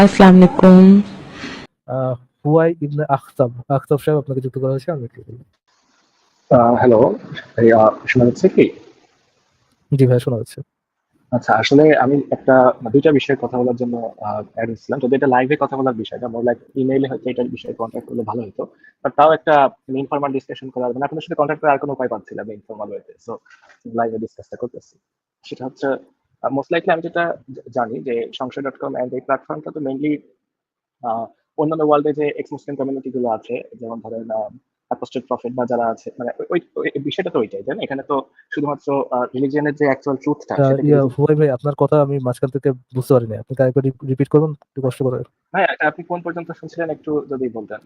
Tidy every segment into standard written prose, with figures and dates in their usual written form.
আসসালামু আলাইকুম। আহ, হুয়াই ইবনে আখতাব আখতাব সাহেব আপনাকে যুক্ত করা হয়েছে, আমি একটু বলি। হ্যালো। শোনা যাচ্ছে কি? জি ভাই, শোনা যাচ্ছে। আচ্ছা, আসলে আমি একটা দুইটা বিষয়ে কথা বলার জন্য অ্যাড হচ্ছিলাম। যদি এটা লাইভে কথা বলার বিষয়টা মোর লাইক ইমেইলে হয়তো এটার বিষয়ে কন্ট্যাক্ট করলে ভালো হতো। বাট তাও একটা ইনফর্মাল ডিসকাশন করার মানে আপনার সাথে কন্ট্যাক্ট করার আর কোনো উপায় পাচ্ছিলাম না ইনফর্মাল ওয়েতে। সো লাইভে ডিসকাসটা করতেছি। সেটা হচ্ছে মোস্ট লাইকলি আমি যেটা জানি যে সংশয় ডট কম এন্ড এই প্ল্যাটফর্মটা তো মেইনলি আহ, অন্যান্য ওয়ার্ল্ডে যে এক্স মুসলিম কমিউনিটি গুলো আছে, যেমন ধরেন অ্যাপোস্টেট প্রফেট বা যারা আছে, মানে ওই বিষয়টা তো ওইটাই জানেন। এখানে তো শুধুমাত্র রিলিজিয়নের যে অ্যাকচুয়াল ট্রুথটা সেটাকে হুয়াই ভাই, আপনার কথা আমি মাঝখান থেকে বুঝতে পারিনি, আপনি একবার রিপিট করবেন একটু কষ্ট করে। ভাই, এটা আপনি কোন পর্যন্ত শুনছিলেন একটু যদি বলতেন।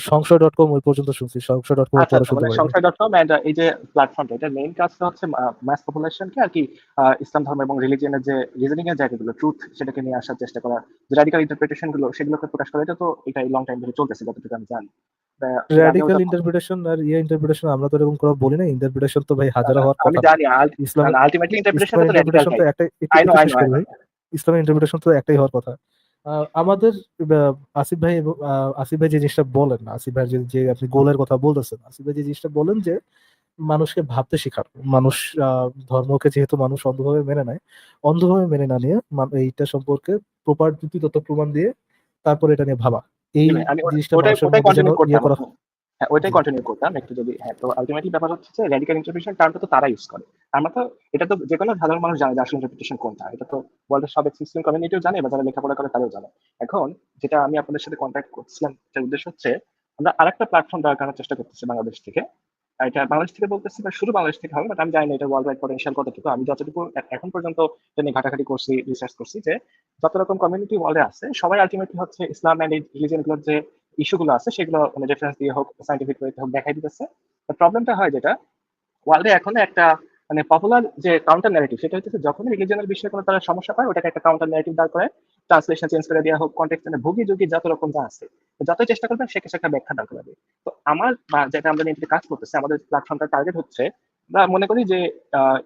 সংশয়.com ওই পর্যন্ত শুনছি, সংশয়.com এর আচ্ছা পরে আচ্ছা, শুনতে মানে পারিনি। সংশয় ডট কম এন্ড এই যে প্ল্যাটফর্মটা, এটার মেইন কাজটা হচ্ছে মাস পপুলেশনকে আর কি ইসলাম ধর্ম এবং রিলিজিয়নের যে রিজনিং এর জায়গাগুলো ট্রুথ সেটাকে নিয়ে আসার চেষ্টা করা, যে রাডিকাল ইন্টারপ্রিটেশন গুলো সেগুলোকে প্রকাশ করা। এটা তো এটা লং টাইম ধরে চলতেছে যতটুকু আমি জানি। এর আগেও র্যাডিক্যাল যখন ইন্টারপ্রিটেশন আর ইন্টারপ্রিটেশন আমরা তো এরকম করে বলি না, ইন্টারপ্রিটেশন তো ভাই হাজারো হওয়ার আমি কথা না। জানি ইসলামের আলটিমেটলি ইন্টারপ্রিটেশনটা ইসলামের তো রাডিকাল ইন্টারপ্রিটেশন তো টাইপ। একটাই, একটু আই নো একটু আই শেষ নো আই করি নো। ভাই। ইসলামের ইন্টারপ্রিটেশন তো একটাই হওয়ার কথা। আমাদের আসিফ ভাই আসিফ ভাই যে জিনিসটা বলেন, আসিফ ভাই যে আপনি গোলের কথা বলতেছেন, আসিফ ভাই যে জিনিসটা বলেন যে মানুষকে ভাবতে শেখানো, মানুষ ধর্মকে যেহেতু মানুষ অন্ধভাবে মেনে নেয়, অন্ধভাবে মেনে না নিয়ে এইটা সম্পর্কে প্রপার যুক্তি তথ্য প্রমাণ দিয়ে তারপর এটা নিয়ে ভাবা, এই জি ভাই, আমি জিনিসটা ওটাই মানুষের ওটাই মধ্যে যেন কন্টিনিউ ইয়ে করতাম। করা। হ্যাঁ, ওইটাই জি। কন্টিনিউ করতাম একটু যদি। হ্যাঁ, তো আলটিমেটলি ব্যাপার হচ্ছে যে রেডিক্যাল ইন্টারপ্রিটেশন টার্মটা তো তারা ইউজ করে। আমরা তো এটা তো যে কোনো সাধারণ মানুষ জানে যে আসলে ইন্টারপ্রিটেশন কোনটা। এটা তো ওয়ার্ল্ডের সব মুসলিম কমিউনিটিও জানে বা যারা লেখাপড়া করে তারাও জানে। এখন যেটা আমি আপনাদের সাথে কন্ট্যাক্ট করছিলাম, এটার উদ্দেশ্য হচ্ছে আমরা আরেকটা প্ল্যাটফর্ম দেওয়ার করার চেষ্টা করতেছি বাংলাদেশ থেকে। এটা বাংলাদেশ থেকে বলতেছি বা শুধু বাংলাদেশ থেকে হবে, বাট আমি জানি না এটা ওয়ার্ল্ড ওয়াইড পটেনশিয়াল কতটুকু। আমি যতটুকু এখন পর্যন্ত এটা নিয়ে ঘাটাঘাটি করছি, রিসার্চ করছি, যে যত রকম কমিউনিটি ওয়ার্ল্ডে আছে সবাই আলটিমেটলি হচ্ছে ইসলাম এন্ড রিলিজিয়ন গুলোর যে ইস্যুগুলো আছে সেগুলো মানে রেফারেন্স দিয়ে হোক সাইন্টিফিক ওয়েতে হোক দেখাই দিতেছে। প্রবলেমটা হয় যেটা ওয়ার্ল্ডে এখন একটা মানে পপুলার যে কাউন্টার ন্যারেটিভ, সেটা হচ্ছে যখন রিলিজনের বিষয়ে কোনো তারা সমস্যা পায় ওটাকে একটা কাউন্টার ন্যারেটিভ দাঁড় করে ট্রান্সলেশন চেঞ্জ করে দেওয়া হোক, কন্টেক্সট মানে ভুগি যুগি যত রকম যা আছে যতই চেষ্টা করবেন সে কিছু একটা ব্যাখ্যা দাঁড় করাবে। তো আমার বা যেটা আমরা নিয়ে কাজ করতেছে, আমাদের প্ল্যাটফর্মটা টার্গেট হচ্ছে আমরা মনে করি যে আহ,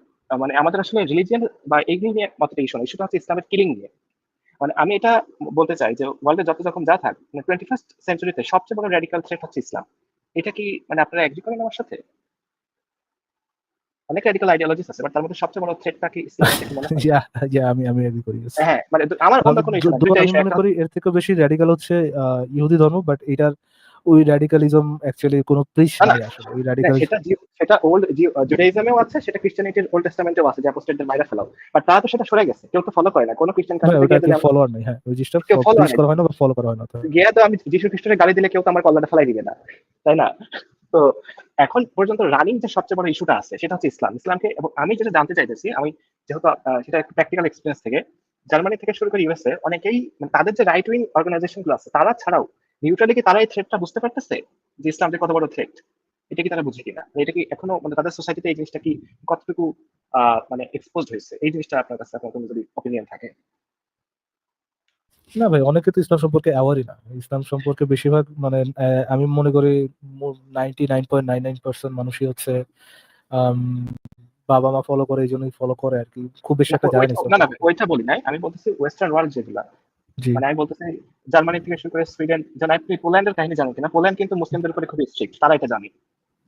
মানে আমাদের আসলে রিলিজিয়ন বা এইগুলি নিয়ে মতটা ইস্যু না, ইস্যুটা হচ্ছে ইসলামের কিলিং নিয়ে। মানে আমি এটা বলতে চাই যে ওয়ার্ল্ডে যত রকম যা থাক, মানে 21st সেঞ্চুরিতে সবচেয়ে বড় রেডিক্যাল থ্রেট হচ্ছে ইসলাম। এটা কি মানে আপনারা এগ্রি করেন আমার সাথে? অনেক রেডিক্যাল আইডিওলজিস আছে, বাট তার মধ্যে সবচেয়ে বড় থ্রেটটা কি ইসলাম? এটা কি মনে হয়? ইয়া, ইয়া, আমি এগ্রি করি yes। হ্যাঁ, মানে আমার অন্য তবে কোনো ইস্যু না, দুইটা আমি ইস্যু। মনে একটা করি এর থেকে বেশি র্যাডিক্যাল হচ্ছে ইহুদি ধর্ম, বাট এটার ওই র্যাডিক্যালিজম অ্যাকচুয়ালি কোনো প্রিশ না না নাই আসলে ওই না, র্যাডিক্যাল। সেটা ওল্ড জুডাইজমেও আছে, সেটা ক্রিশ্চিয়ানিটির ওল্ড টেস্টামেন্টেও আছে যে অ্যাপোস্টেটদের মাইরা ফেলাও। বাট তারা তো সেটা সরে গেছে, কেউ তো ফলো করে না কোনো ক্রিশ্চিয়ান ভাই কান্ট্রিতে ওটা গিয়ে যদি কেউ আমরা ফলোয়ার নেই, হ্যাঁ ওই জিনিসটা কেউ ফলো প্রিচ নেই, করা হয় না বা ফলো করা হয় না তো। গিয়ে তো আমি যিশু খ্রিস্টের গালি দিলে কেউ তো আমার কল্লাটা ফেলাই দিবে না, তাই না? তো এখন পর্যন্ত রানিং যে সবচেয়ে বড় ইস্যুটা আছে সেটা হচ্ছে ইসলাম। ইসলামকে এবং আমি যেটা জানতে চাইতেছি, আমি যেহেতু সেটা একটা প্র্যাকটিক্যাল এক্সপিরিয়েন্স থেকে, জার্মানি থেকে শুরু করে ইউএসএ অনেকেই মানে তাদের যে রাইট উইং অর্গানাইজেশন গুলো আছে তারা ছাড়াও নিউট্রালি কি তারা এই থ্রেটটা বুঝতে পারতেছে যে ইসলাম যে কত বড় থ্রেট, এটা কি তারা বুঝে কিনা? এটা কি এখনো মানে তাদের সোসাইটিতে এই জিনিসটা কি কতটুকু মানে এক্সপোজড হয়েছে? এই জিনিসটা আপনার কাছে আপনার কোনো যদি অপিনিয়ন থাকে। না ভাই, অনেকে তো ইসলাম সম্পর্কে অ্যাওয়ারই না, ইসলাম সম্পর্কে বেশিরভাগ মানে আমি মনে করি 99.99% মানুষই হচ্ছে আম, বাবা মা ফলো করে, এই জন্যই ফলো করে আর কি, খুব বেশি না একটা জানে না ইসলাম না না, সম্পর্কে। ওইটা বলি নাই, আমি বলতেছি ওয়েস্টার্ন ওয়ার্ল্ড যেগুলা, জি। মানে আমি বলতেছি জার্মানি থেকে শুরু করে সুইডেন। যেন আপনি পোল্যান্ডের কাহিনী জানেন কিনা? পোল্যান্ড কিন্তু মুসলিমদের উপরে খুবই স্ট্রিক্ট, তারা এটা জানে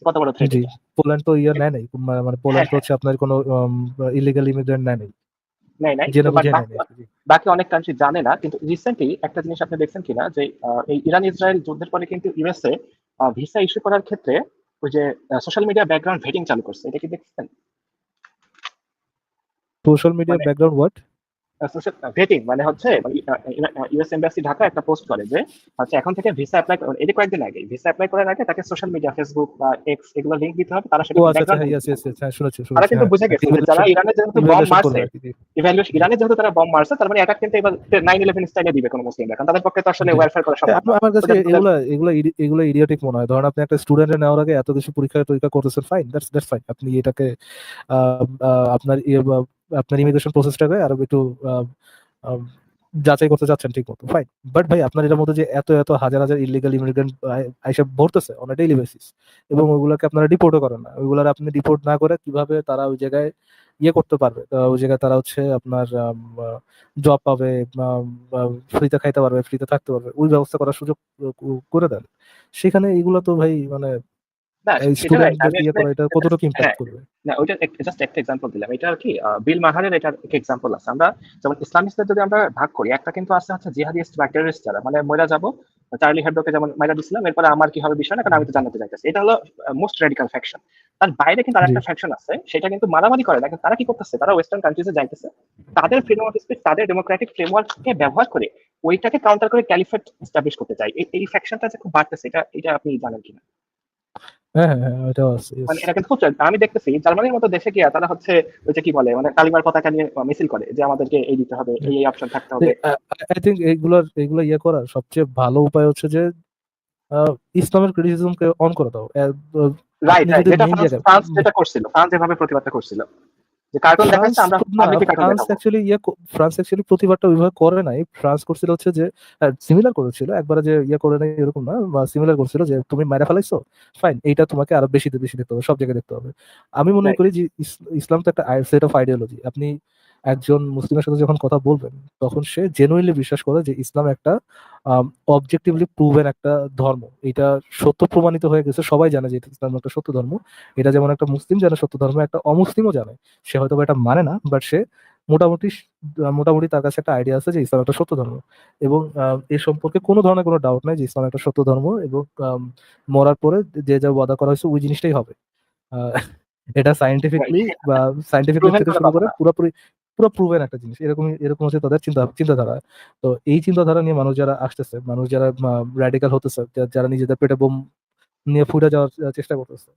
কত বড় থ্রেট জি। এটা। পোল্যান্ড তো নেয় নাই, মানে হ্যাঁ পোল্যান্ড তো হ্যাঁ, হচ্ছে আপনার কোনো ইলিগাল ইমিগ্রেন্ট নেয় নাই, নাই নাই জেনে তো, বাট বুঝে নেয় নাই আর কি। জি। বাকি অনেক কান্ট্রি জানে না। কিন্তু রিসেন্টলি একটা জিনিস আপনি দেখছেন কিনা যে এই ইরান ইসরায়েল যুদ্ধের পরে কিন্তু ইউএসএ ভিসা ইস্যু করার ক্ষেত্রে ওই যে সোশ্যাল মিডিয়া ব্যাকগ্রাউন্ড ভেটিং চালু করছে, এটা কি দেখছেন? সোশ্যাল মিডিয়া মানে ব্যাকগ্রাউন্ড ওয়াট? সোশ্যাল ভেটিং মানে হচ্ছে ইউএস এম্বাসি ঢাকা একটা পোস্ট করে যে হচ্ছে এখন থেকে ভিসা অ্যাপ্লাই, এটা কয়েকদিন আগে ভিসা অ্যাপ্লাই করার আগে তাকে সোশ্যাল মিডিয়া ফেসবুক বা এক্স এগুলো লিংক দিতে হবে, তারা ও সেটা আচ্ছা আচ্ছা, ব্যাকগ্রাউন্ড হ্যাঁ ভেরিফাই ইয়েস ইয়েস করবে। হ্যাঁ, শুনেছি তারা শুনেছি, কিন্তু হ্যাঁ বুঝে গেছে যে যারা ইরানে যেহেতু বম ইভ্যালুয়েশন মারছে, করবে আর কি। জি। জি। ইরানে যেহেতু তারা বম মারছে, তার মানে অ্যাটাক কিন্তু এবার 9/11 স্টাইলে দিবে কোনো মুসলিম, কারণ তাদের পক্ষে তো আসলে জি। ওয়ারফেয়ার করা সম্ভব না। আমার তো কাছে যাতে তাদের এগুলা ইডিওটিক মনে হয়। ধরেন আপনি একটা স্টুডেন্টের নেওয়ার আগে এত কিছু পরীক্ষা টরীক্ষা করতেছেন, ফাইন, দ্যাটস ফাইন, আপনি এটাকে আপনার আপনার ইমিগ্রেশন প্রসেসটাকে আরো একটু যাচাই করতে চাচ্ছেন ঠিক মতো, ফাইন। বাট ভাই আপনার এটার মধ্যে যে এত এত হাজার হাজার ইলিগাল ইমিগ্রেন্ট আইসা ভরতেছে অন ডেইলি বেসিস, এবং ওইগুলোকে আপনারা রিপোর্টও করেন না, ওইগুলার আপনি রিপোর্ট না করে কিভাবে তারা ওই জায়গায় ইয়ে করতে পারবে, ওই জায়গায় তারা হচ্ছে আপনার জব পাবে, ফ্রিতে খাইতে পারবে, ফ্রিতে থাকতে পারবে, ওই ব্যবস্থা করার সুযোগ করে দেন। সেখানে এগুলো তো ভাই মানে না সেটা রাইট। আমি স্টুডেন্টদেরকে ইয়ে আসলে করা, এটা কতটুকু ইম্প্যাক্ট হ্যাঁ, করবে? না ওইটা জাস্ট একটা এক্সাম্পল দিলাম। এটা আর কি বিল মাহারের এটার একটা এক্সাম্পল আছে। আমরা যেমন ইসলামিস্টদের যদি আমরা ভাগ করি, একটা কিন্তু আছে হচ্ছে জিহাদিস্ট বা টেররিস্ট যারা মানে মইরা যাব, চার্লি হেবডোকে যেমন মাইরা দিছিলাম, এরপরে আমার কি হবে বিষয় না, কারণ আমি তো জানাতে চাইতেছি। এটা হলো মোস্ট রেডিকাল ফ্যাকশন। তার বাইরে কিন্তু জি। আরেকটা ফ্যাকশন আছে, সেটা কিন্তু মারামারি করে না, কিন্তু তারা কি করতেছে, তারা ওয়েস্টার্ন কান্ট্রিজে যাইতেছে, তাদের ফ্রিডম অফ স্পিচ, তাদের ডেমোক্রেটিক ফ্রেমওয়ার্ককে ব্যবহার করে ওইটাকে কাউন্টার করে ক্যালিফেট এস্টাবলিশ করতে চায়। এই ফ্যাকশনটা যে খুব বাড়তেছে, এটা আপনি জানেন কিনা? হ্যাঁ হ্যাঁ হ্যাঁ, এটাও আছে, yes. মানে এটা কিন্তু খুব আমি দেখতেছি জার্মানির মতো দেশে গিয়া তারা হচ্ছে ওই যে কি বলে মানে কালিমার পতাকা নিয়ে মিছিল করে যে আমাদেরকে এই দিতে হবে, এই অপশন থাকতে হবে। আই থিঙ্ক এইগুলো ইয়ে করার সবচেয়ে ভালো উপায় হচ্ছে যে ইসলামের ক্রিটিসিজমকে অন করে দাও। রাইট আপনি রাইট, যদি যেটা মেইন ফ্রান্স জায়গায় ফ্রান্স যেটা করছিল, ফ্রান্স যেভাবে প্রতিবাদটা করছিল যে কার্টুন ফ্রান্স দেখাচ্ছে, আমরা না, পাবলিকলি কার্টুন ফ্রান্স দেখাবো। অ্যাকচুয়ালি ফ্রান্স অ্যাকচুয়ালি প্রতিবাদটা ওইভাবে করে নাই। ফ্রান্স করছিল হচ্ছে যে সিমিলার করেছিল, একবারে যে ইয়ে করে নাই এরকম না, সিমিলার করছিল যে তুমি মাইরা ফেলাইছো, ফাইন, এইটা তোমাকে আরো বেশি বেশি দেখতে হবে, সব জায়গায় দেখতে হবে। আমি মনে রাইট করি যে ইসলাম তো একটা সেট অফ আইডিওলজি। আপনি একজন মুসলিমের সাথে যখন কথা বলবেন তখন সে জেনুইনলি বিশ্বাস করে যে ইসলাম একটা অবজেক্টিভলি প্রুভেন একটা ধর্ম, এটা সত্য প্রমাণিত হয়ে গেছে, সবাই জানে যে ইসলাম একটা সত্য ধর্ম। এটা যেমন একটা মুসলিম জানে সত্য ধর্ম, একটা অমুসলিমও জানে। সে হয়তো বা এটা মানে না, বাট সে মোটামুটি মোটামুটি তার কাছে একটা আইডিয়া আছে যে ইসলাম একটা সত্য ধর্ম, এবং এ সম্পর্কে কোনো ধরনের কোনো ডাউট নাই যে ইসলাম একটা সত্য ধর্ম, এবং মরার পরে যে যা ওয়াদা করা হয়েছে ওই জিনিসটাই হবে। আহ, এটা রাইট, সাইন্টিফিকলি বা সাইন্টিফিক প্রুভেন থেকে করার শুরু কথা করে না। পুরোপুরি পুরো প্রুভেন একটা জিনিস, এরকম এরকম হচ্ছে তাদের চিন্তাধারা। তো এই চিন্তাধারা নিয়ে মানুষ যারা আসতেছে, মানুষ যারা র্যাডিক্যাল হতেছে, যারা নিজেদের পেটে বোম নিয়ে ফুটে যাওয়ার চেষ্টা করতেছে,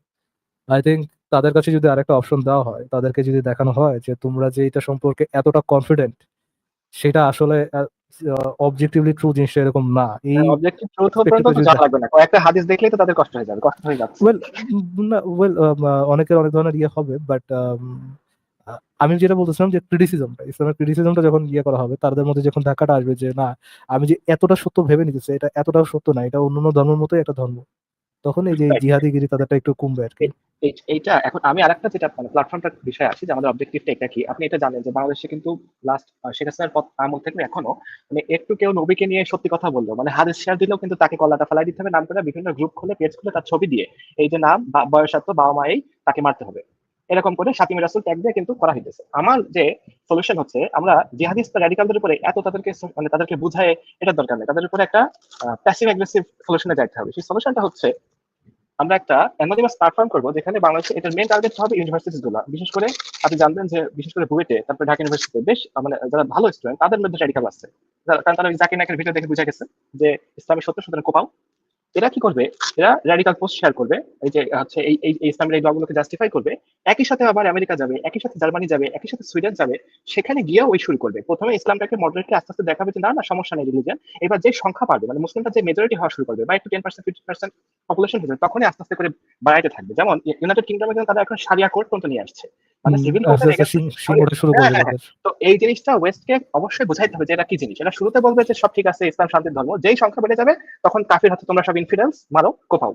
আই থিঙ্ক তাদের কাছে যদি আরেকটা অপশন দেওয়া হয়, তাদেরকে যদি দেখানো হয় যে তোমরা যে এটা সম্পর্কে এতটা কনফিডেন্ট, সেটা আসলে অবজেক্টিভলি ট্রু জিনিসটা এরকম না, এই অবজেক্টিভ ট্রুথ পর্যন্ত পার্সপেক্টিভটা তো যদি যাওয়া দেখা। লাগবে না, কয়েকটা হাদিস দেখলেই তো তাদের কষ্ট হয়ে যাবে, কষ্ট হয়ে যাচ্ছে। ওয়েল, না ওয়েল, অনেকের অনেক ধরনের ইয়ে হবে, বাট আমি যেটা বলতেছিলাম যে ক্রিটিসিজমটা, ইসলামের ক্রিটিসিজমটা যখন ইয়ে করা হবে, তাদের মধ্যে যখন ধাক্কাটা আসবে যে না, আমি যে এতটা সত্য ভেবে নিতেছি, এটা এতটাও সত্য না, এটা অন্যান্য ধর্মের মতোই একটা ধর্ম, তখন এই যে জিহাদিগিরি তাদেরটা একটু কমবে আর কি। এইটা এখন আমি আরেকটা যেটা মানে প্ল্যাটফর্মটার বিষয়ে আসি, যে আমাদের অবজেক্টিভটা এটা কি। আপনি এটা জানেন যে বাংলাদেশে কিন্তু লাস্ট শেখ হাসিনার পর আমল থেকে এখনো মানে একটু কেউ নবীকে নিয়ে সত্যি কথা বললো মানে হাদিস শেয়ার দিলেও কিন্তু তাকে কল্লাটা ফেলাই দিতে হবে, নাম করে বিভিন্ন গ্রুপ খুলে পেজ খুলে তার ছবি দিয়ে এই যে নাম বয়সাত্ম বাবা মায়েই তাকে মারতে হবে, এরকম করে সাকিম রাসুল ট্যাগ দিয়ে কিন্তু করা হইতেছে। আমার যে সলিউশন হচ্ছে, আমরা জিহাদিস র্যাডিকালদের উপরে এত তাদেরকে মানে তাদেরকে বুঝায় এটার দরকার নেই, তাদের উপরে একটা প্যাসিভ অ্যাগ্রেসিভ সলিউশনে যাইতে হবে। সেই সলিউশনটা হচ্ছে আমরা একটা অ্যানোনিমাস প্ল্যাটফর্ম করবো, যেখানে বাংলাদেশে এটার মেন টার্গেট হবে ইউনিভার্সিটিস গুলো। বিশেষ করে আপনি জানবেন যে বিশেষ করে বুয়েটে, তারপরে ঢাকা ইউনিভার্সিটিতে বেশ মানে যারা ভালো স্টুডেন্ট তাদের মধ্যে রেডিকাল আসছে, কারণ তারা জাকির নায়কের ভিডিও দেখে বুঝা গেছে যে ইসলামের সত্য সুতরাং কোপাও। এরা কি করবে, এরা র্যাডিকাল পোস্ট শেয়ার করবে, এই যে হচ্ছে এই ইসলামের এই ব্লগগুলোকে জাস্টিফাই করবে, একই সাথে আবার আমেরিকা যাবে, একই সাথে জার্মানি যাবে, একই সাথে সুইডেন যাবে, সেখানে গিয়েও ওই শুরু করবে। প্রথমে ইসলামটাকে মডারেটলি আস্তে আস্তে দেখাবে যে না না সমস্যা নেই রিলিজিয়ন, এবার যে সংখ্যা বাড়বে মানে মুসলিমটা যে মেজরিটি হওয়া শুরু করবে বা একটু 10% 50% পপুলেশন হয়ে যাবে, তখনই আস্তে আস্তে করে বাড়াইতে থাকবে। যেমন ইউনাইটেড কিংডমে কিন্তু তারা এখন সারিয়া কোড পর্যন্ত নিয়ে আসছে, মানে সিভিল আস্তে কোর্টের আস্তে এগেইনস্টে। সিং ওঠা শুরু হ্যাঁ করবে হ্যাঁ হ্যাঁ। তাদের। তো এই জিনিসটা ওয়েস্টকে অবশ্যই বোঝাইতে হবে যে এটা কি জিনিস। এটা শুরুতে বলবে যে সব ঠিক আছে, ইসলাম শান্তির ধর্ম, যেই সংখ্যা বেড়ে যাবে তখন কাফির হচ্ছে তোমরা সব ইনফিডেন্স, মারো কোপাও।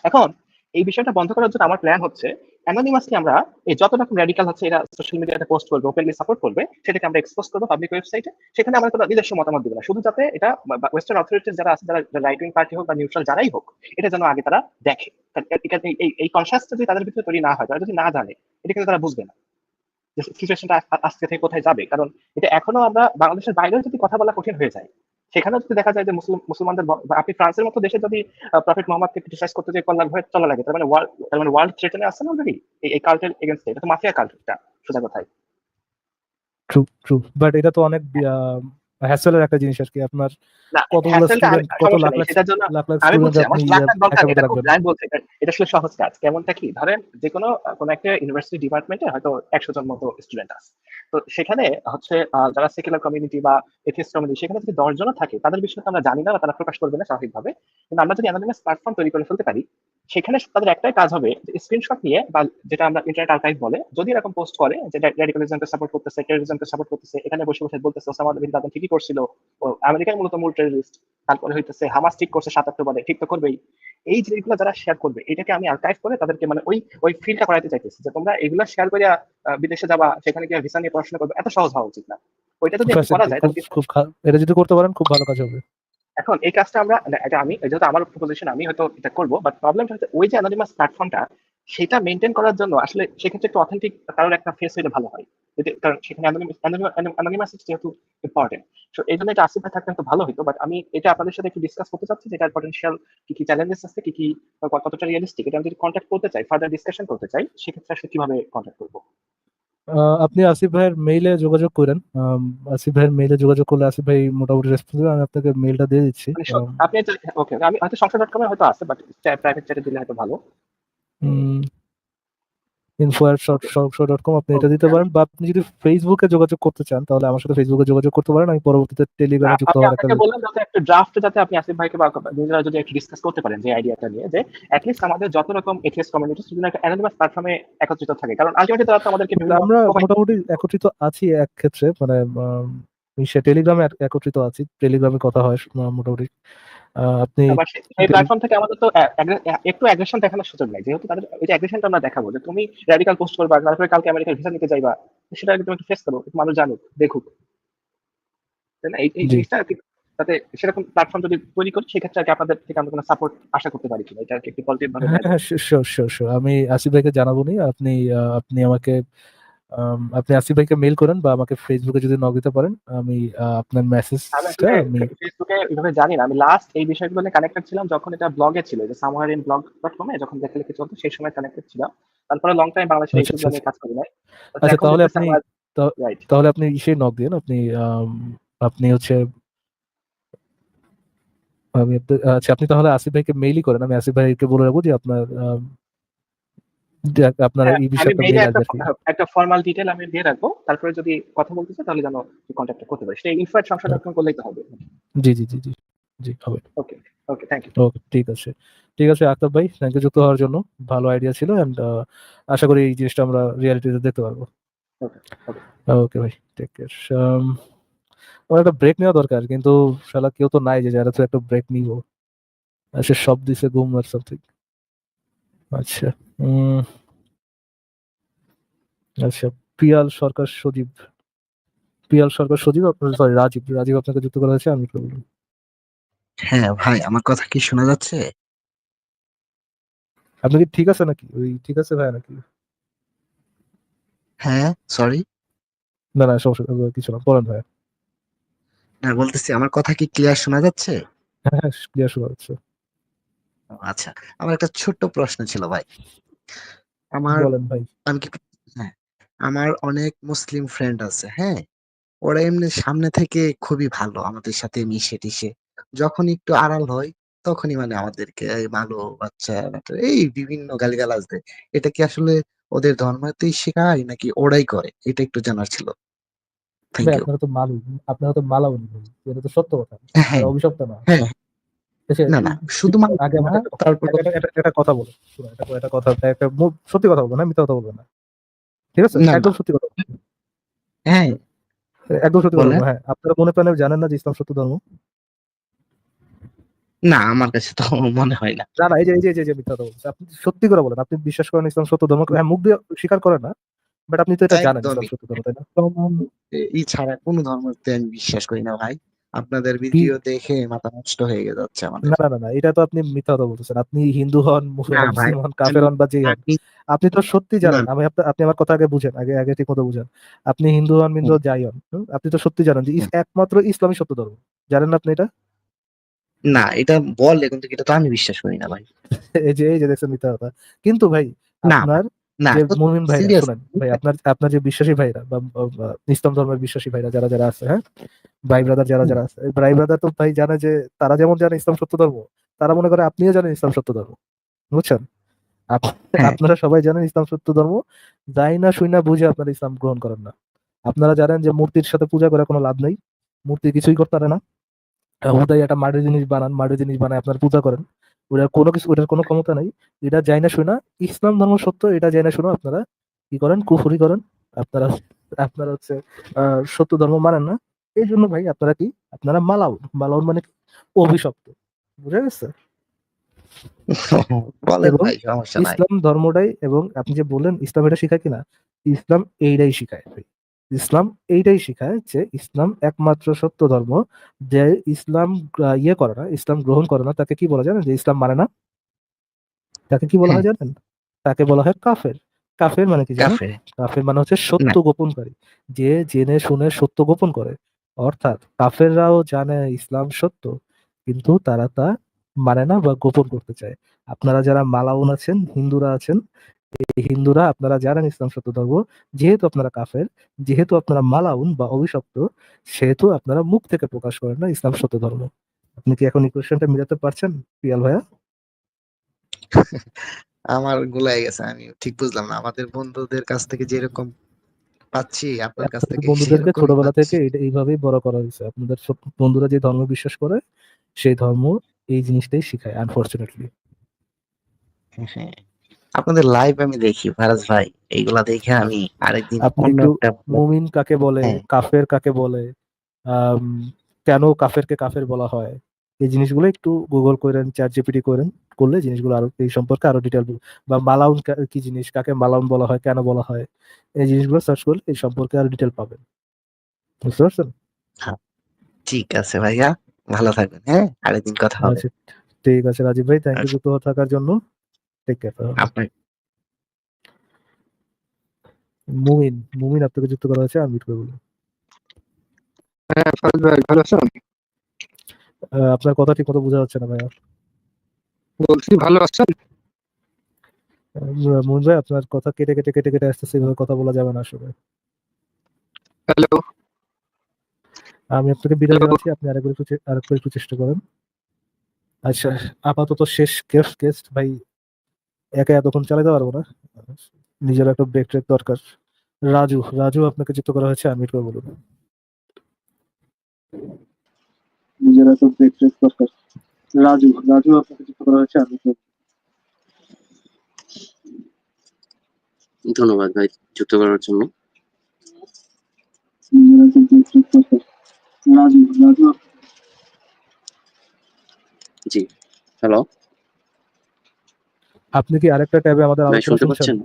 এখন এই বিষয়টা বন্ধ করার জন্য আমার প্ল্যান হচ্ছে অ্যানোনিমাসলি আমরা এই যত রকম র্যাডিকাল হচ্ছে এরা সোশ্যাল মিডিয়াতে পোস্ট করবে, ওপেনলি সাপোর্ট করবে, সেটাকে আমরা এক্সপোজ করবো পাবলিক ওয়েবসাইটে। সেখানে আমরা কোনো নিজস্ব মতামত দিব না, শুধু যাতে এটা ওয়েস্টার্ন অথরিটিস যারা আছে, যারা রাইট উইং পার্টি হোক বা নিউট্রাল যারাই হোক, এটা যেন আগে তারা দেখে। এই কনসাসটা যদি তাদের ভিতরে তৈরি না হয়, তারা যদি না জানে, এটা কিন্তু তারা বুঝবে না যে সিচুয়েশনটা আজকে থেকে কোথায় যাবে। কারণ এটা এখনো আমরা বাংলাদেশের বাইরেও যদি কথা বলা কঠিন হয়ে যায়, সেখানেও যদি দেখা যায় যে মুসলমানদের আপনি ফ্রান্সের মতো দেশে যদি প্রফেট মোহাম্মদকে ক্রিটিসাইজ করতে যে কল্যাণ হয়ে চলা লাগে, তার মানে ওয়ার্ল্ড থ্রেটেনে আছে না অলরেডি এই কাল্টের এগেইনস্টে। এটা তো মাফিয়া কাল্ট, এটা সোজা কথায়। ট্রু ট্রু, বাট এটা তো অনেক হ্যাসেলের একটা জিনিস আর কি। আপনার না কতগুলো হ্যাসেলটা স্টুডেন্ট, কত সমস্যা লাখ নেই লাখ সেটার জন্য। লাখ লাখ আমি স্টুডেন্ট বলছি আমার আপনি লাখ লাখ দরকার, একা পেতে এটা খুব রাখবেন? আমি বলছি এটা আসলে সহজ কাজ। কেমনটা কি, ধরেন যে কোনো একটা ইউনিভার্সিটি ডিপার্টমেন্টে হয়তো 100 জন মতো স্টুডেন্ট আছে, তো সেখানে হচ্ছে যারা সেকুলার কমিউনিটি বা এথিস্ট কমিউনিটি, সেখানে যদি 10 জনও থাকে, তাদের বিষয়ে তো আমরা জানি না বা তারা প্রকাশ করবে না স্বাভাবিকভাবে। কিন্তু আমরা যদি অ্যানোনিমাস প্ল্যাটফর্ম তৈরি করে ফেলতে পারি, সেখানে তাদের একটাই কাজ হবে যে স্ক্রিনশট নিয়ে, বা যেটা আমরা ইন্টারনেট আর্কাইভ বলে, যদি এরকম পোস্ট করে যে র্যাডিকালিজমকে সাপোর্ট করতেছে, টেররিজমকে সাপোর্ট করতেছে, এখানে বসে বসে বলতেছে ওসামা বিন লাদেন ঠিকই করছিল, ও আমেরিকার মূলত মূল টেররিস্ট, তারপরে হইতেছে হামাস ঠিক করছে 7 অক্টোবরে, ঠিক তো করবেই। এই জিনিসগুলো যারা শেয়ার করবে, এটাকে আমি আর্কাইভ করে তাদেরকে মানে ওই ফিলটা করাইতে চাইতেছি যে তোমরা এগুলো শেয়ার করে বিদেশে যাবা, সেখানে গিয়ে ভিসা নিয়ে পড়াশোনা করবে, এত সহজ হওয়া উচিত না। ওইটা যদি একটু Fashion করা ভাই, যায় খুব তাহলে খুব এটা যদি করতে পারেন খুব ভালো কাজ হবে। এখন এই কাজটা আমরা এটা আমি যেহেতু আমার প্রপোজিশন, আমি হয়তো এটা করবো, বাট প্রবলেমটা হচ্ছে ওই যে অ্যানোনিমাস প্ল্যাটফর্মটা, সেটা মেনটেন করার জন্য আসলে সেক্ষেত্রে একটু অথেন্টিক কারোর একটা ফেস হইলে ভালো হয়, কারণ সেখানে অ্যানোনিমাস যেহেতু ইম্পর্টেন্ট। তো এই জন্য এটা আসিফ ভাই থাকলে তো ভালো হতো, বাট আমি এটা আপনাদের সাথে একটু ডিসকাস করতে চাচ্ছি যে এটার পটেনশিয়াল কি কি চ্যালেঞ্জেস আছে, কি কি কতটা রিয়েলিস্টিক, এটা আমি যদি কন্ট্যাক্ট করতে চাই, ফার্দার ডিসকাশন করতে চাই, সেক্ষেত্রে আসলে কিভাবে কন্ট্যাক্ট করবো? আপনি আসিফ ভাইয়ের মেইলে যোগাযোগ করেন। আসিফ ভাইয়ের মেইলে যোগাযোগ করলে আসিফ ভাই মোটামুটি রেসপন্স দেবে। আমি আপনাকে মেইলটা দিয়ে দিচ্ছি। মানে আপনি ওকে, আমি হয়তো সংসদ.com এ হয়তো আছে, বাট প্রাইভেট চ্যাটে দিলে হয়তো ভালো। info@shop.com আপনি এটা দিতে ওকে, পারেন, বা আপনি যদি ফেসবুকে যোগাযোগ করতে চান তাহলে আমার সাথে ফেসবুকে যোগাযোগ করতে পারেন। আমি পরবর্তীতে টেলিগ্রামে যুক্ত আমি হওয়ার একটা আপনাকে বললাম যাতে একটা ড্রাফট, যাতে আপনি আসিফ ভাইকে বা নিজেরা যদি একটু ডিসকাস করতে পারেন যে আইডিয়াটা নিয়ে, যে অ্যাটলিস্ট আমাদের যত রকম এথিএস কমিউনিটি যদি একটা অ্যানোনিমাস প্ল্যাটফর্মে একত্রিত থাকে, কারণ আলটিমেটলি তারা তো আমাদেরকে বিভিন্ন আমরা প্রোভাইড। মোটামুটি একত্রিত আছি এক ক্ষেত্রে, মানে সে টেলিগ্রামে একত্রিত আছি, টেলিগ্রামে কথা হয় মোটামুটি। আপনি আবার সেই প্ল্যাটফর্ম থেকে আমাদের তো একটু অ্যাগ্রেশন দেখানোর সুযোগ নাই, যেহেতু তাদের ওই যে অ্যাগ্রেশনটা আমরা দেখাবো যে তুমি র্যাডিক্যাল পোস্ট করবা, তারপরে কালকে আমেরিকার ভিসা নিতে যাইবা, সেটা একদম একটু ফেস করো, একটু মানুষ জানুক দেখুক, তাই না? এই জি, জিনিসটা আর কি, যাতে সেরকম প্ল্যাটফর্ম যদি তৈরি করি, সেক্ষেত্রে আর কি আপনাদের থেকে আমরা কোনো সাপোর্ট আশা করতে পারি কিনা, এটা আর কি একটু পজিটিভ ভাবে হ্যাঁ নেওয়া হ্যাঁ, যায়। শিওর শিওর শিওর, আমি আসিফ ভাইকে জানাবো নি। আপনি আপনি আমাকে আপনি আসিফ ভাইকে মেইল করেন বা আমাকে ফেসবুকে যদি নক দিতে পারেন, আমি আপনার আমি মেসেজটা আসলে আমি ফেসবুকে ওইভাবে জানি না, আমি লাস্ট এই বিষয়গুলো নিয়ে কানেক্টেড ছিলাম যখন এটা ব্লগে ছিল, যে সামহার ইন blog.com এ যখন লেখালেখি চলতো, সেই সময় কানেক্টেড ছিলাম। তারপরে লং টাইম বাংলাদেশের আচ্ছা ইস্যুগুলো আচ্ছা আচ্ছা। নিয়ে কাজ করি নাই। তো আচ্ছা, এখন তাহলে দেখতেছি আপনি আমার তা- রাইট। তাহলে আপনি ইসে নক দিন। আপনি আপনি হচ্ছে আচ্ছা, আপনি তাহলে আসিফ ভাইকে মেইলই করেন। আমি আসিফ ভাইকে বলে রাখবো যে আপনার যে আপনার হ্যাঁ, এই বিষয়ে আমি একটা মেইলে মেইল একটা আসবে আর কি। একটা ফর্মাল ডিটেল আমি দিয়ে রাখবো, তারপরে যদি কথা বলতে চাই তাহলে যেন কন্ট্যাক্ট করতে পারি, সেই info@সংসদ.com করলেই তো হবে। জি জি জি জি জি, হবে। ওকে, ওকে, থ্যাংক ইউ। ওকে, ঠিক আছে। ঠিক আছে আক্তার ভাই, থ্যাংক ইউ যুক্ত হওয়ার জন্য। ভালো আইডিয়া ছিল, এন্ড আশা করি এই জিনিসটা আমরা রিয়ালিটিতে দেখতে পারবো। ওকে, ওকে। ওকে ভাই, টেক কেয়ার। আমার একটা ব্রেক নেওয়া দরকার, কিন্তু শালা কেউ তো নাই যে যারা তো একটা ব্রেক নিব। সে সব দিছে ঘুম আর সামথিং। আচ্ছা। উম আচ্ছা, পিয়াল সরকার সজীব, পিয়াল সরকার সজীব, আপনার সরি রাজীব, রাজীব আপনাকে যুক্ত করা হয়েছে, আমি বললাম। হ্যাঁ ভাই, আমার কথা কি শোনা যাচ্ছে? আপনি কি ঠিক আছে নাকি? ওই ঠিক আছে ভাই নাকি? হ্যাঁ, সরি। না না, সমস্যা কিছু না, বলেন ভাই। না, বলতেছি আমার কথা কি ক্লিয়ার শোনা যাচ্ছে? হ্যাঁ হ্যাঁ, ক্লিয়ার শোনা যাচ্ছে। ও, আচ্ছা। আমার একটা ছোট্ট প্রশ্ন ছিল ভাই। আমার বলেন ভাই। আমি কি হ্যাঁ, আমার অনেক মুসলিম ফ্রেন্ড আছে, হ্যাঁ। ওরা এমনি সামনে থেকে খুবই ভালো, আমাদের সাথে মিশে টিশে। যখন একটু আড়াল হয় তখনই মানে আমাদেরকে এই ভালো বাচ্চা এই বিভিন্ন গালিগালাজ দেয়। এটা কি আসলে ওদের ধর্মেতেই শেখায় নাকি ওরাই করে? এটা একটু জানার ছিল। থ্যাংক ভাই ইউ। আপনারা তো মালু, আপনারা তো মালাউনি ভাই, এটা তো সত্য কথা, হ্যাঁ, এটা অভিশপ্ত না। হ্যাঁ। এসে না, না, শুধু আগে মানুষ না, আমাকে একটা তারপর একটা কথা বলো, শোনো, একটা কথা, একটা সত্যি কথা বলবো না, মিথ্যা কথা বলবো না, ঠিক আছে? না, না। একদম সত্যি কথা বলবো। হ্যাঁ, একদম সত্যি কথা বলেন। বলবো। হ্যাঁ, আপনারা মনে প্রাণে জানেন না যে ইসলাম সত্য ধর্ম? না, আমার কাছে তো মনে হয় না। না না, এই যে মিথ্যা কথা বলছে, আপনি সত্যি করে বলেন, আপনি বিশ্বাস করেন ইসলাম সত্য ধর্ম? হ্যাঁ, মুখ দিয়ে স্বীকার করেন না, বাট আপনি তো এটা জানেন ইসলাম একদমই। সত্য ধর্ম, তাই না? একদম। এই ছাড়া কোনো ধর্মতে আমি বিশ্বাস করি না ভাই। আপনাদের কি? ভিডিও দেখে মাথা নষ্ট হয়ে যাচ্ছে আমাদের। না না না না, এটা তো আপনি মিথ্যা কথা বলতেছেন। আপনি হিন্দু হন, না ভাই, মুসলিম হন, আমি কাফের হন বা যেই হন, আমি আপনি তো সত্যি না, জানেন। আপনি আমার কথা আগে বুঝেন, আগে আগে ঠিক মতো বুঝেন। আপনি হিন্দু হন, মিন্দু হুম, হন, যাই হন, আপনি তো সত্যি জানেন যে হুম। একমাত্র ইসলামই সত্য ধর্ম। জানেন না আপনি এটা? না, এটা বলে কিন্তু এটা তো আমি বিশ্বাস করি না ভাই। এই যে দেখছেন, মিথ্যা কথা। কিন্তু ভাই, না ভাই, আপনার না, যে মুমিন ভাইরা, সিরিয়াস। শুনেন ভাই, আপনার আপনার যে বিশ্বাসী ভাইরা বা ইসলাম ধর্মের বিশ্বাসী ভাইরা যারা যারা আছে, হ্যাঁ, ভাই ব্রাদার যারা যারা আছে, ভাই ব্রাদার তো ভাই জানে যে তারা যেমন জানে ইসলাম সত্য ধর্ম, তারা মনে করে আপনিও জানেন ইসলাম সত্য ধর্ম, বুঝছেন? হ্যাঁ, আপনারা সবাই জানেন ইসলাম সত্য ধর্ম, যাই না শুই না বুঝে আপনারা ইসলাম গ্রহণ করেন না। আপনারা জানেন যে মূর্তির সাথে পূজা করে কোনো লাভ নেই, মূর্তি কিছুই করতে পারে না। হুদাই একটা মাটির জিনিস বানান, মাটির জিনিস বানায় আপনারা পূজা করেন। ওটার কোনো ক্ষমতা নাই। এটা যাই না শোনা ইসলাম ধর্ম সত্য, এটা যাই না শোনা আপনারা কি করেন, কুফরি করেন। আপনারা আপনারা হচ্ছে সত্য ধর্ম মানেন না। এই জন্য ভাই আপনারা কি, আপনারা মালাউন। মালাউন মানে কি? অভিশপ্ত। বুঝা গেছে? বলেন এবং ভাই, সমস্যা নাই। ইসলাম ধর্মটাই, এবং আপনি যে বললেন ইসলাম এটা শিখায় কিনা, ইসলাম এইটাই শিখায় ভাই। ইসলাম এইটাই শিখায় যে ইসলাম একমাত্র সত্য ধর্ম। যে ইসলাম ইয়ে করে না, ইসলাম গ্রহণ করে না, তাকে কি বলা যায়? যে ইসলাম মানে না, তাকে কি বলা হ্যাঁ, হয় জানেন? তাকে বলা হয় কাফের। কাফের মানে কি জানো? কাফের। কাফের মানে হচ্ছে সত্য না, গোপনকারী, যে জেনে শুনে সত্য গোপন করে। অর্থাৎ কাফেররাও জানে ইসলাম সত্য, কিন্তু তারা তা মানে না বা গোপন করতে চায়। আপনারা যারা মালাউন আছেন, হিন্দুরা আছেন, এই হিন্দুরা আপনারা জানেন ইসলাম সত্য ধর্ম, যেহেতু আপনারা কাফের, যেহেতু আপনারা মালাউন বা অভিশপ্ত, সেহেতু আপনারা মুখ থেকে প্রকাশ করেন না ইসলাম সত্য ধর্ম। আপনি কি এখন ইকুয়েশনটা মিলাতে পারছেন পিয়াল ভাইয়া? আমার গুলাই গেছে, আমি ঠিক বুঝলাম না। আমাদের বন্ধুদের কাছ থেকে যেরকম পাচ্ছি, আপনার কাছ আপনাদের থেকে বন্ধুদেরকে সেরকমই ছোটবেলা থেকে পাচ্ছি। এইভাবেই বড় করা হয়েছে। আপনাদের সব বন্ধুরা যে ধর্ম বিশ্বাস করে, সেই ধর্ম এই জিনিসটাই শিখায় আনফরচুনেটলি। হ্যাঁ, আপনাদের লাইভ আমি দেখি ফারাজ ভাই। এইগুলা দেখে আমি আরেকদিন আপনি অন্য একটু একটা মুমিন কাকে বলে, হ্যাঁ, কাফের কাকে বলে, আম, কেন কাফেরকে কাফের বলা হয়, এই জিনিসগুলো একটু গুগল করেন, চ্যাট জিপিটি করেন, করলে জিনিসগুলো আরো এই সম্পর্কে আরো ডিটেল, বা মালাউন কি জিনিস, কাকে মালাউন বলা হয়, কেন বলা হয়, এই জিনিসগুলো সার্চ করলে এই সম্পর্কে আরো ডিটেল পাবেন। বুঝতে পারছেন? হ্যাঁ, ঠিক আছে ভাইয়া। ভালো থাকবেন, হ্যাঁ? আরেকদিন কথা হবে। আচ্ছা, ঠিক আছে রাজীব ভাই, থ্যাংক ইউ আচ্ছা, যুক্ত থাকার জন্য। Take care. আপনার মুমিন, মুমিন আপনাকে যুক্ত করা হয়েছে, আমি করে বলুন। হ্যাঁ ফারুক ভাই ভালো আছেন? আপনার কথা ঠিক মতো বোঝা যাচ্ছে না ভাইয়া। বলছি ভালো আছেন? মুমিন ভাই, আপনার কথা কেটে কেটে কেটে কেটে আসতেছে, এভাবে কথা বলা যাবে না আসলে। হ্যালো আমি আপনাকে বিদায় হ্যালো। জানাচ্ছি, আপনি আরেকবার একটু চেষ্টা করেন। আচ্ছা, আপাতত শেষ গেস্ট ভাই, একা এতক্ষণ চালাতে পারবো না, নিজের একটা ব্রেক ট্রেক দরকার। রাজু, রাজু আপনাকে যুক্ত করা হয়েছে, আমি করে বলুন। নিজের একটা ব্রেক ট্রেক দরকার। রাজু, রাজু আপনাকে যুক্ত করা হয়েছে, আমি ধন্যবাদ ভাই যুক্ত করার জন্য। নিজের একটা ব্রেক ট্রেক দরকার। রাজু, রাজু জি, হ্যালো আপনি কি আরেকটা ট্যাবে আমাদের ভাই, আলোচনা শুনতে শুনছেন? পাচ্ছেন?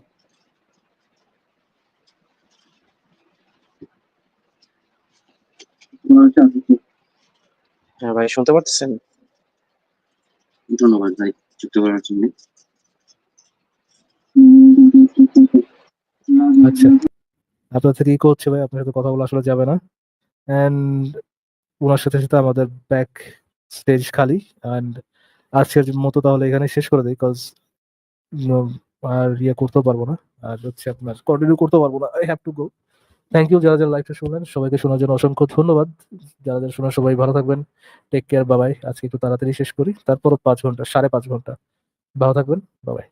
করা হয়েছে, আমি হ্যাঁ ভাই, শুনতে পাচ্ছেন? ধন্যবাদ ভাই যুক্ত করার জন্য। আচ্ছা, আপনার থেকে ইকো হচ্ছে ভাই, আপনার সাথে কথা বলা আসলে যাবে না। এন্ড ওনার সাথে সাথে আমাদের ব্যাক স্টেজ খালি। এন্ড আজকের মতো তাহলে এখানে শেষ করে দিই, কজ আর ইয়ে করতেও পারবো না, আর হচ্ছে আপনার কন্টিনিউ করতে পারবো না, I have to go. Thank you যারা যারা লাইভটা শুনলেন, সবাইকে শোনার জন্য অসংখ্য ধন্যবাদ। যারা যারা শোনার, সবাই ভালো থাকবেন। টেক কেয়ার, বাবাই। আজকে একটু তাড়াতাড়ি শেষ করি, তারপরও 5 ঘন্টা, 5.5 ঘন্টা। ভালো থাকবেন, বাবাই।